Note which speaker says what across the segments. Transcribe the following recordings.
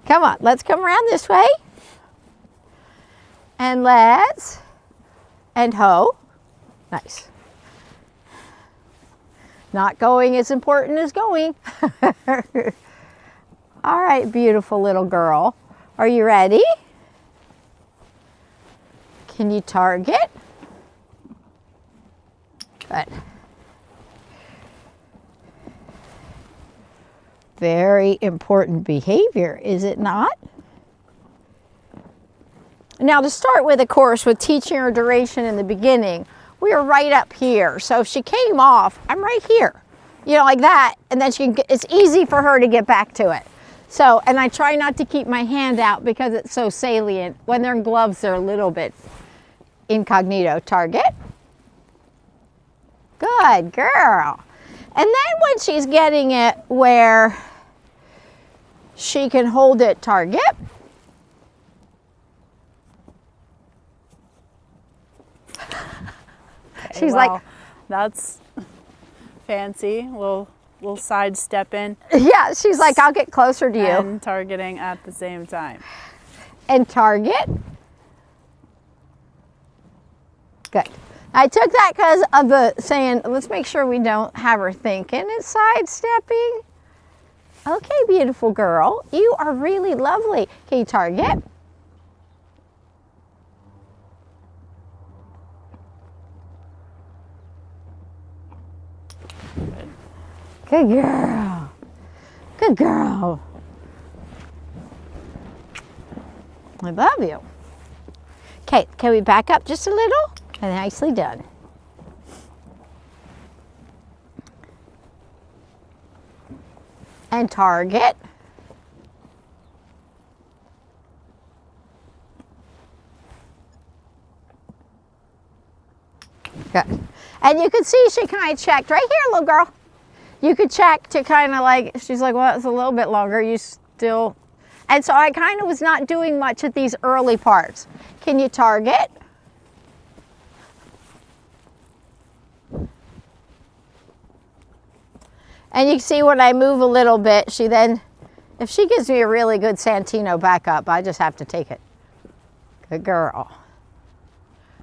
Speaker 1: Come on, let's come around this way. And and ho. Nice. Not going is important as going. All right, beautiful little girl. Are you ready? Can you target? Good. Very important behavior, is it not? Now to start with, of course, with teaching her duration in the beginning, we are right up here. So if she came off, I'm right here, you know, like that. And then it's easy for her to get back to it. So, and I try not to keep my hand out because it's so salient. When they're in gloves, they're a little bit incognito. Target. Good girl. And then when she's getting it where she can hold it, target.
Speaker 2: Okay,
Speaker 1: she's
Speaker 2: well,
Speaker 1: like,
Speaker 2: that's fancy. We'll sidestep in.
Speaker 1: Yeah, she's like, I'll get closer to you.
Speaker 2: And targeting at the same time.
Speaker 1: And target. Good. I took that because of the saying, let's make sure we don't have her thinking it's sidestepping. Okay, beautiful girl. You are really lovely. Can you target? Good girl. Good girl. I love you. Okay, can we back up just a little? And nicely done. And target. Good. And you can see she kind of checked right here, little girl. You could check to kind of like, she's like, well, it's a little bit longer. You still, and so I kind of was not doing much at these early parts. Can you target? And you can see when I move a little bit, she then, if she gives me a really good Santino backup, I just have to take it. Good girl.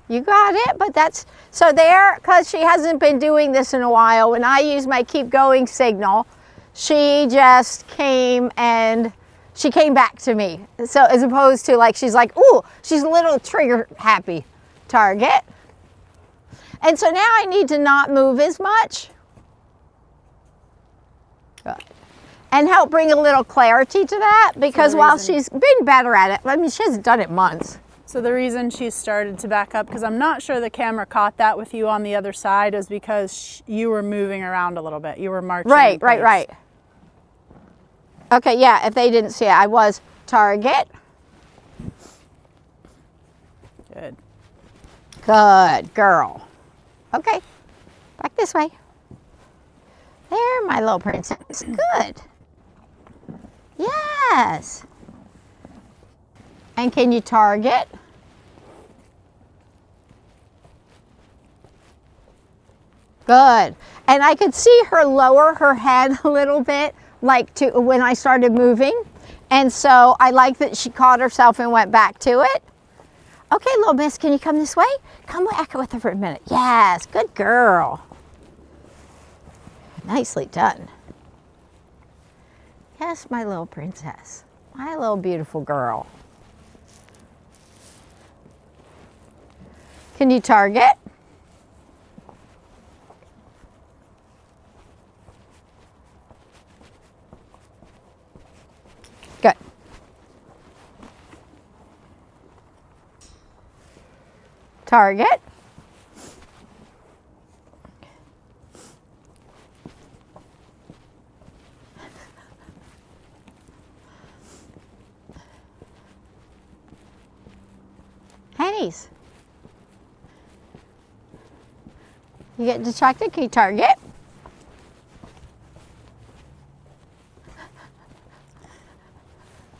Speaker 1: You got it, but that's, so there, because she hasn't been doing this in a while, when I use my keep going signal, she just came and she came back to me. So as opposed to like, she's like, ooh, she's a little trigger happy. Target. And so now I need to not move as much. Good. And help bring a little clarity to that, because while she's been better at it, I mean, she hasn't done it months.
Speaker 2: So the reason she started to back up, because I'm not sure the camera caught that with you on the other side, is because you were moving around a little bit. You were marching.
Speaker 1: Right. Okay, yeah, if they didn't see it, I was target.
Speaker 2: Good.
Speaker 1: Good girl. Okay, back this way. There, my little princess. Good. Yes. And can you target? Good. And I could see her lower her head a little bit, like to when I started moving. And so I like that she caught herself and went back to it. Okay, little miss, can you come this way? Come back with her for a minute. Yes, good girl. Nicely done. Yes, my little princess. My little beautiful girl. Can you target? Good. Target. Hennies. You get distracted? Can you target?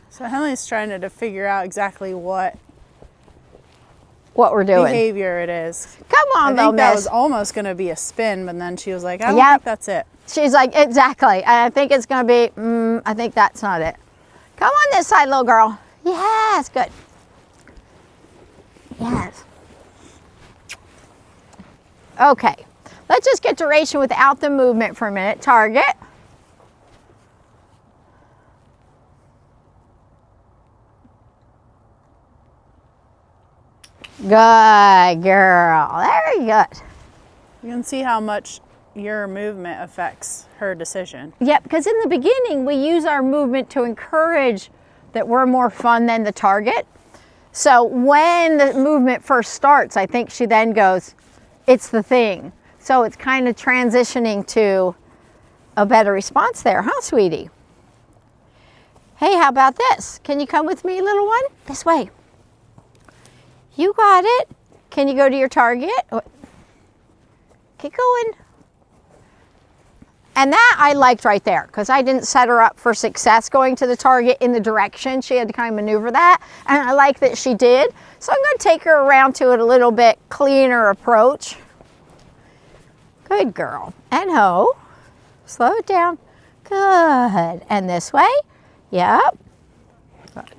Speaker 2: So Henley's trying to figure out exactly what
Speaker 1: we're doing.
Speaker 2: Behavior it is.
Speaker 1: Come on,
Speaker 2: I think that
Speaker 1: miss.
Speaker 2: was almost going to be a spin, but then she was like, I don't think that's it.
Speaker 1: She's like, exactly. I think it's going to be, I think that's not it. Come on this side, little girl. Yes, good. Yes. Okay, let's just get duration without the movement for a minute. Target. Good girl, very good.
Speaker 2: You can see how much your movement affects her decision.
Speaker 1: Yep, because in the beginning, we use our movement to encourage that we're more fun than the target. So when the movement first starts, I think she then goes, it's the thing. So it's kind of transitioning to a better response there, huh, sweetie? Hey, how about this? Can you come with me, little one? This way. You got it. Can you go to your target? Keep going. And that I liked right there because I didn't set her up for success going to the target in the direction. She had to kind of maneuver that. And I like that she did. So I'm going to take her around to it a little bit cleaner approach. Good girl. And ho. Slow it down. Good. And this way. Yep. Good.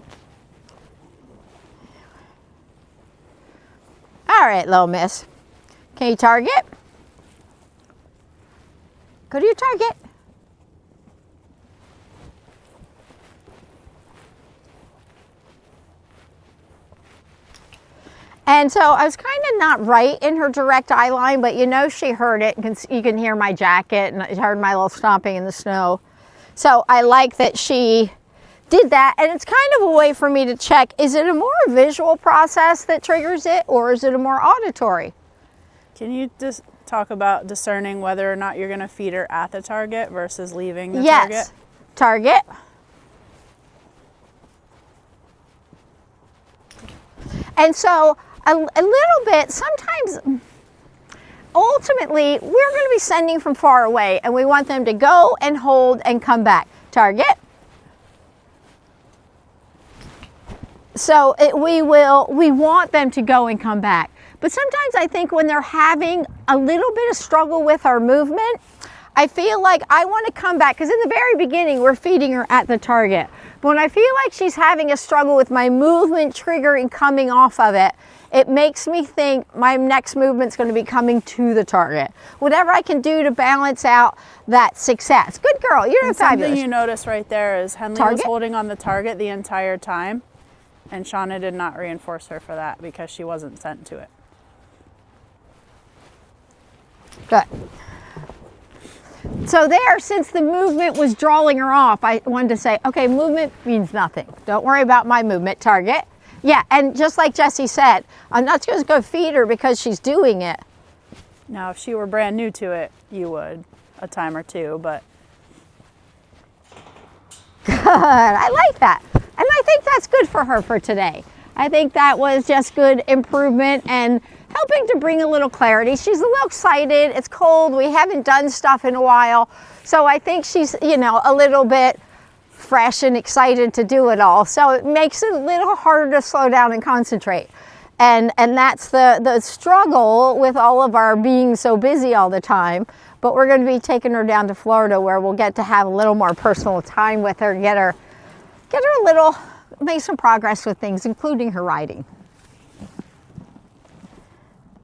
Speaker 1: All right, little miss. Can you target? Go to your target. And so I was kind of not right in her direct eye line, but you know she heard it. You can hear my jacket and I heard my little stomping in the snow. So I like that she did that. And it's kind of a way for me to check, is it a more visual process that triggers it or is it a more auditory?
Speaker 2: Can you just talk about discerning whether or not you're going to feed her at the target versus leaving the
Speaker 1: Yes.
Speaker 2: target?
Speaker 1: Target. And so a little bit, sometimes, ultimately, we're going to be sending from far away and we want them to go and hold and come back. Target. So we want them to go and come back. But sometimes I think when they're having a little bit of struggle with our movement, I feel like I want to come back, because in the very beginning, we're feeding her at the target. But when I feel like she's having a struggle with my movement triggering coming off of it, it makes me think my next movement's going to be coming to the target. Whatever I can do to balance out that success. Good girl, you're fabulous.
Speaker 2: Something you notice right there is Henley was holding on the target the entire time, and Shauna did not reinforce her for that because she wasn't sent to it.
Speaker 1: Good. So there, since the movement was drawing her off, I wanted to say, okay, movement means nothing. Don't worry about my movement. Target. Yeah, and just like Jessie said, I'm not just going to feed her because she's doing it.
Speaker 2: Now, if she were brand new to it, you would a time or two, but...
Speaker 1: Good. I like that. And I think that's good for her for today. I think that was just good improvement and helping to bring a little clarity. She's a little excited. It's cold. We haven't done stuff in a while. So I think she's, you know, a little bit fresh and excited to do it all. So it makes it a little harder to slow down and concentrate. And that's the struggle with all of our being so busy all the time. But we're going to be taking her down to Florida where we'll get to have a little more personal time with her, get her a little, make some progress with things, including her riding.